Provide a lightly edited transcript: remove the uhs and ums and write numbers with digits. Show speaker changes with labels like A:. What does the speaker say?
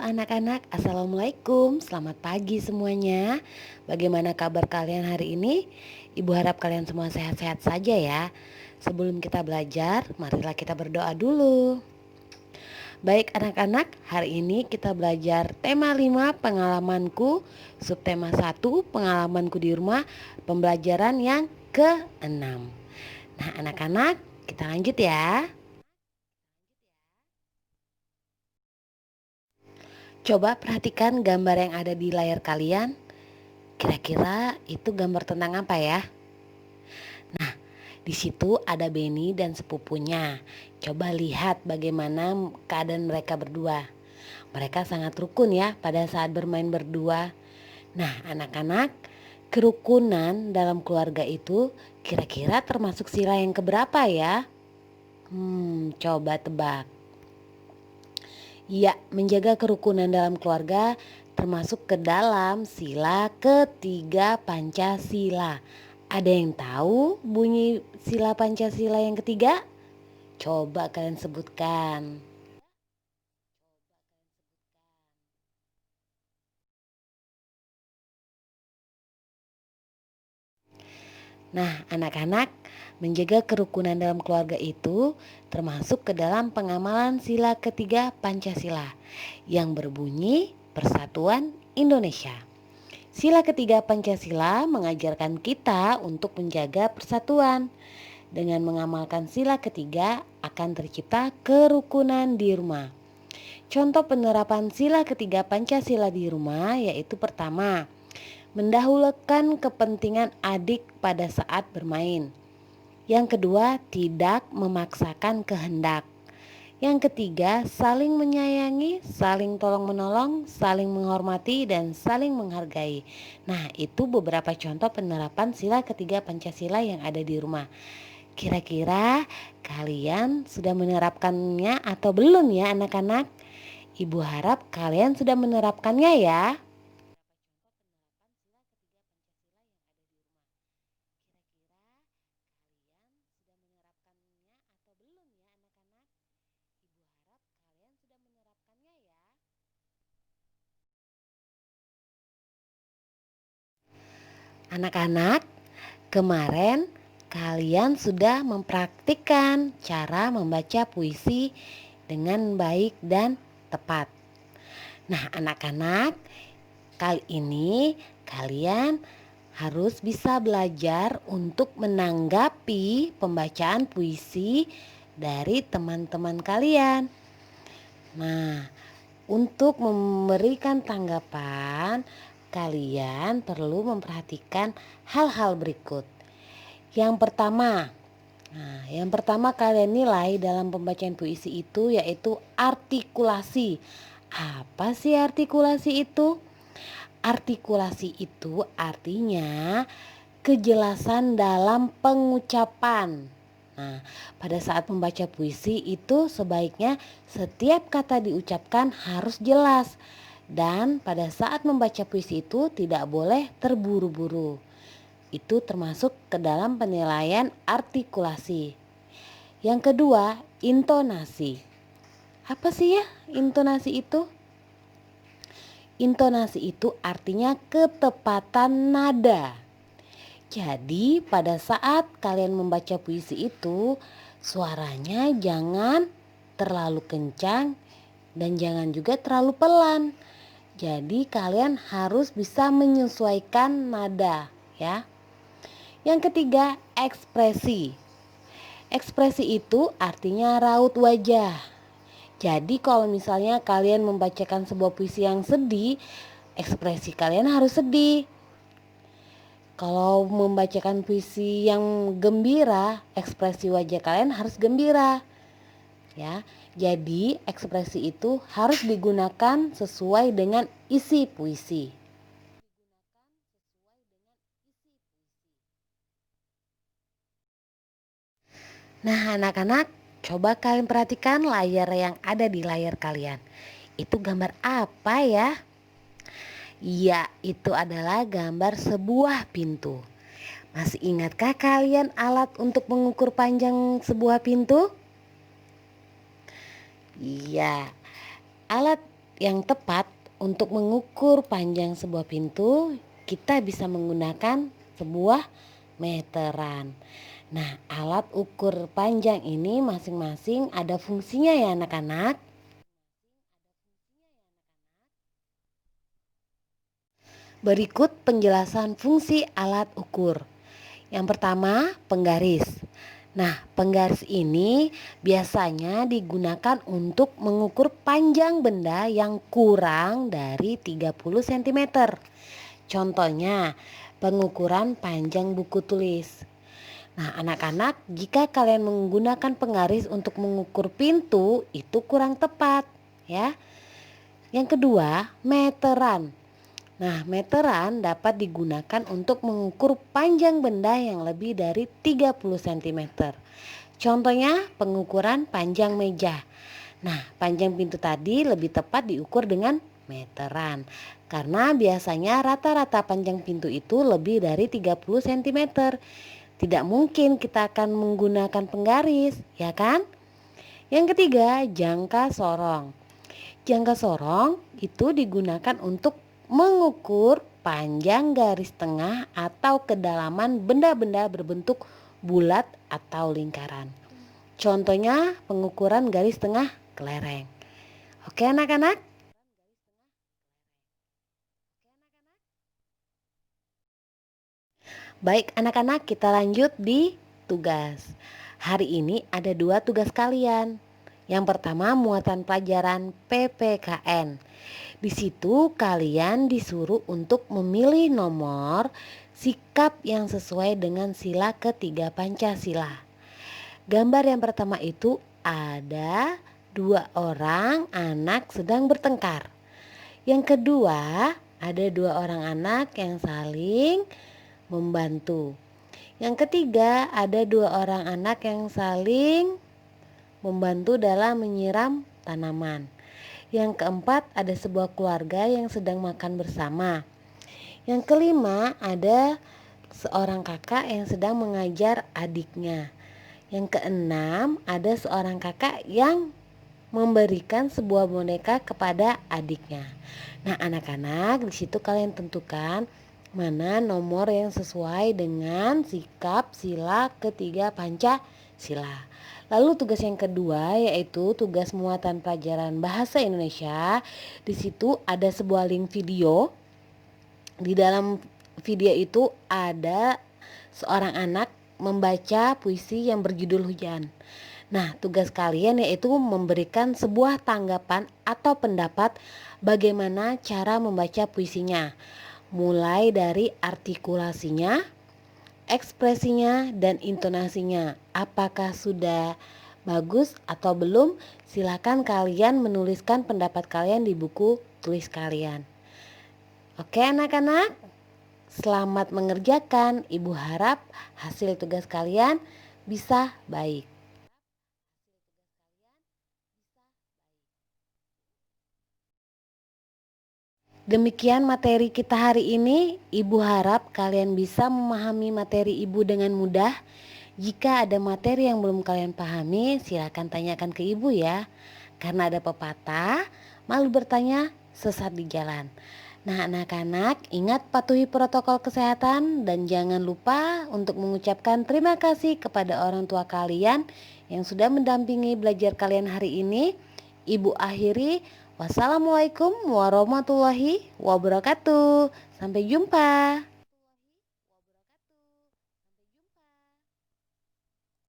A: anak-anak, assalamualaikum, selamat pagi semuanya. Bagaimana kabar kalian hari ini? Ibu harap kalian semua sehat-sehat saja ya. Sebelum kita belajar, marilah kita berdoa dulu. Baik anak-anak, hari ini kita belajar tema 5 pengalamanku, subtema 1 pengalamanku di rumah, pembelajaran yang ke-6. Nah anak-anak, kita lanjut ya. Coba perhatikan gambar yang ada di layar kalian. Kira-kira itu gambar tentang apa ya? Nah, di situ ada Benny dan sepupunya. Coba lihat bagaimana keadaan mereka berdua. Mereka sangat rukun ya pada saat bermain berdua. Nah, anak-anak, kerukunan dalam keluarga itu kira-kira termasuk sila yang keberapa ya? Coba tebak. Ya, menjaga kerukunan dalam keluarga termasuk ke dalam sila ketiga Pancasila. Ada yang tahu bunyi sila Pancasila yang ketiga? Coba kalian sebutkan. Nah, anak-anak, menjaga kerukunan dalam keluarga itu termasuk ke dalam pengamalan sila ketiga Pancasila yang berbunyi Persatuan Indonesia. Sila ketiga Pancasila mengajarkan kita untuk menjaga persatuan. Dengan mengamalkan sila ketiga akan tercipta kerukunan di rumah. Contoh penerapan sila ketiga Pancasila di rumah yaitu pertama, mendahulukan kepentingan adik pada saat bermain. Yang kedua, tidak memaksakan kehendak. Yang ketiga, saling menyayangi, saling tolong-menolong, saling menghormati, dan saling menghargai. Nah, itu beberapa contoh penerapan sila ketiga Pancasila yang ada di rumah. Kira-kira kalian sudah menerapkannya atau belum ya anak-anak? Ibu harap kalian sudah menerapkannya ya. Anak-anak, kemarin kalian sudah mempraktikkan cara membaca puisi dengan baik dan tepat. Nah, anak-anak, kali ini kalian harus bisa belajar untuk menanggapi pembacaan puisi dari teman-teman kalian. Nah, untuk memberikan tanggapan, kalian perlu memperhatikan hal-hal berikut. Yang pertama kalian nilai dalam pembacaan puisi itu yaitu artikulasi. Apa sih artikulasi itu? Artikulasi itu artinya kejelasan dalam pengucapan. Nah, pada saat membaca puisi itu sebaiknya setiap kata diucapkan harus jelas. Dan pada saat membaca puisi itu tidak boleh terburu-buru. Itu termasuk ke dalam penilaian artikulasi. Yang kedua, intonasi. Apa sih ya intonasi itu? Intonasi itu artinya ketepatan nada. Jadi pada saat kalian membaca puisi itu, suaranya jangan terlalu kencang dan jangan juga terlalu pelan. Jadi kalian harus bisa menyesuaikan nada ya. Yang ketiga, ekspresi. Ekspresi itu artinya raut wajah. Jadi kalau misalnya kalian membacakan sebuah puisi yang sedih, ekspresi kalian harus sedih. Kalau membacakan puisi yang gembira, ekspresi wajah kalian harus gembira. Ya. Jadi ekspresi itu harus digunakan sesuai dengan isi puisi. Nah, anak-anak, coba kalian perhatikan layar yang ada di layar kalian. Itu gambar apa ya? Iya, itu adalah gambar sebuah pintu. Masih ingatkah kalian alat untuk mengukur panjang sebuah pintu? Iya, alat yang tepat untuk mengukur panjang sebuah pintu, kita bisa menggunakan sebuah meteran. Nah, alat ukur panjang ini masing-masing ada fungsinya ya anak-anak. Berikut penjelasan fungsi alat ukur. Yang pertama, penggaris. Nah, penggaris ini biasanya digunakan untuk mengukur panjang benda yang kurang dari 30 cm. Contohnya, pengukuran panjang buku tulis. Nah, anak-anak, jika kalian menggunakan penggaris untuk mengukur pintu, itu kurang tepat, ya. Yang kedua, meteran. Nah, meteran dapat digunakan untuk mengukur panjang benda yang lebih dari 30 cm. Contohnya, pengukuran panjang meja. Nah, panjang pintu tadi lebih tepat diukur dengan meteran. Karena biasanya rata-rata panjang pintu itu lebih dari 30 cm. Tidak mungkin kita akan menggunakan penggaris, ya kan? Yang ketiga, jangka sorong. Jangka sorong itu digunakan untuk mengukur panjang garis tengah atau kedalaman benda-benda berbentuk bulat atau lingkaran. Contohnya pengukuran garis tengah kelereng. Oke anak-anak? Baik anak-anak, kita lanjut di tugas. Hari ini ada 2 tugas kalian. Yang pertama muatan pelajaran PPKN. Di situ kalian disuruh untuk memilih nomor sikap yang sesuai dengan sila ketiga Pancasila. Gambar yang pertama itu ada 2 orang anak sedang bertengkar. Yang kedua ada 2 orang anak yang saling membantu. Yang ketiga ada 2 orang anak yang saling membantu dalam menyiram tanaman. Yang keempat ada sebuah keluarga yang sedang makan bersama. Yang kelima ada seorang kakak yang sedang mengajar adiknya. Yang keenam ada seorang kakak yang memberikan sebuah boneka kepada adiknya. Nah anak-anak, di situ kalian tentukan mana nomor yang sesuai dengan sikap sila ketiga Pancasila. Lalu tugas yang kedua yaitu tugas muatan pelajaran bahasa Indonesia. Di situ ada sebuah link video. Di dalam video itu ada seorang anak membaca puisi yang berjudul Hujan. Nah, tugas kalian yaitu memberikan sebuah tanggapan atau pendapat bagaimana cara membaca puisinya. Mulai dari artikulasinya, ekspresinya, dan intonasinya. Apakah sudah bagus atau belum? Silakan kalian menuliskan pendapat kalian di buku tulis kalian. Oke anak-anak, selamat mengerjakan. Ibu harap hasil tugas kalian bisa baik. Demikian materi kita hari ini. Ibu harap kalian bisa memahami materi ibu dengan mudah. Jika ada materi yang belum kalian pahami, silakan tanyakan ke ibu ya. Karena ada pepatah, malu bertanya, sesat di jalan. Nah anak-anak, ingat patuhi protokol kesehatan dan jangan lupa untuk mengucapkan terima kasih kepada orang tua kalian yang sudah mendampingi belajar kalian hari ini. Ibu akhiri, wassalamualaikum warahmatullahi wabarakatuh. Sampai jumpa.